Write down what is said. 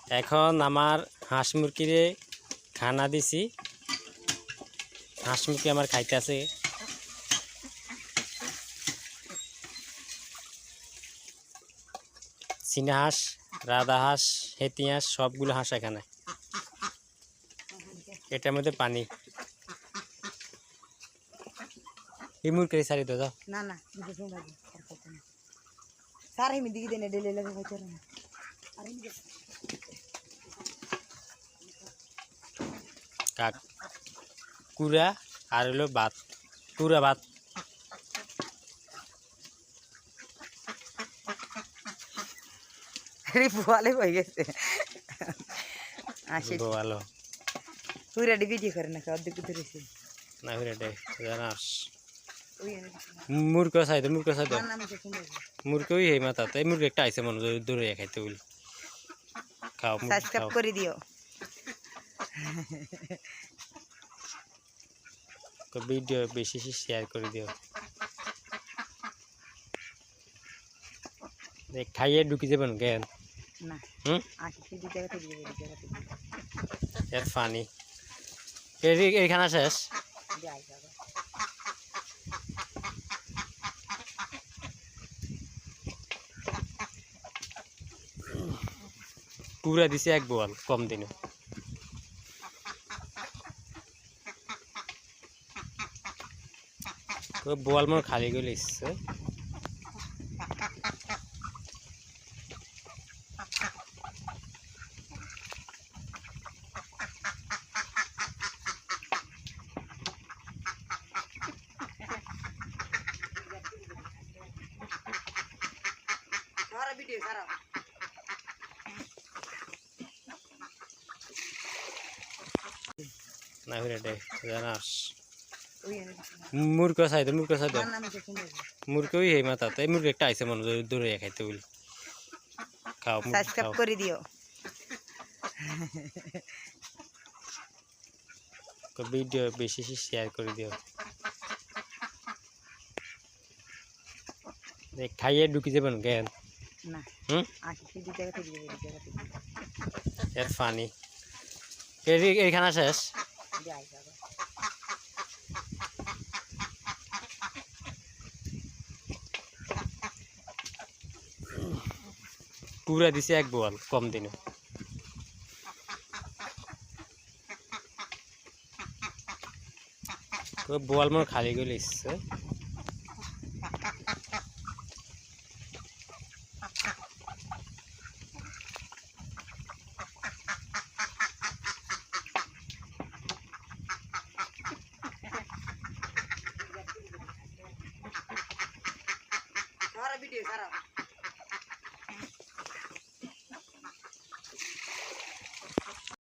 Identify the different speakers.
Speaker 1: এখন আমার হাঁস মুরগিরে খানা দিছি। হাঁস মুরগি আমার খাইতেছে। চীনা হাঁস, রাধা হাঁস, হেতি হাঁস, সবগুলো হাঁস এখানে। এটার মধ্যে পানি। এই মুরগি সারি তো যাও
Speaker 2: না না স্যার আমি দিকে দেনে ডেলে লাগে হইতো না আরে
Speaker 1: কাক কুড়া আর হলো ভাত, কুড়া ভাত।
Speaker 2: আরে বুয়ালে হয়ে গেছে আসে
Speaker 1: ভালো
Speaker 2: পুরা ভিডিও করে না অর্ধেক ধরেছে
Speaker 1: না রে জানাস
Speaker 2: ওই
Speaker 1: মুরগি চাইতো মুরগি চাইতো
Speaker 2: না আমি দেখুন
Speaker 1: মুরগি ওই এই মাথা এই মুরগি একটা আইসে মনে দূরে খাইতে বলি খাও
Speaker 2: সাবস্ক্রাইব করে দিও
Speaker 1: ভিডিও বেশি শেয়ার করে দিও। খাইয়ে ঢুকি যাবেন জ্ঞান
Speaker 2: না আসি সেই জায়গা থেকে এই জায়গা থেকে
Speaker 1: এর ফানি এইখানে শেষ।
Speaker 2: যাই যাবে
Speaker 1: পুরা দিছে এক বোয়াল কম দিনে। বোয়াল মোর খালি গেলে ইচ্ছে
Speaker 2: সারা ভিডিও সারা
Speaker 1: না রে জানাস
Speaker 2: ওই
Speaker 1: মুরগি চাইতো
Speaker 2: না আমি দেখুন
Speaker 1: মুরগি ওই এই মাথা এই মুরগি একটা আইসে মনে দূরে খাইতে বলি খাও
Speaker 2: সাবস্ক্রাইব করে দিও
Speaker 1: ভিডিও বেশি শেয়ার করে দিও। খাইয়ে ঢুকি যাবেন জ্ঞান
Speaker 2: না আসি সেই জায়গা থেকে এই জায়গা থেকে
Speaker 1: এর ফানি এইখানে শেষ।
Speaker 2: যাই যাবে
Speaker 1: পুরা দিছে এক বোয়াল কম দিনে। বোয়াল মোর খালি গেলে ইচ্ছে
Speaker 2: সারা ভিডিও সারা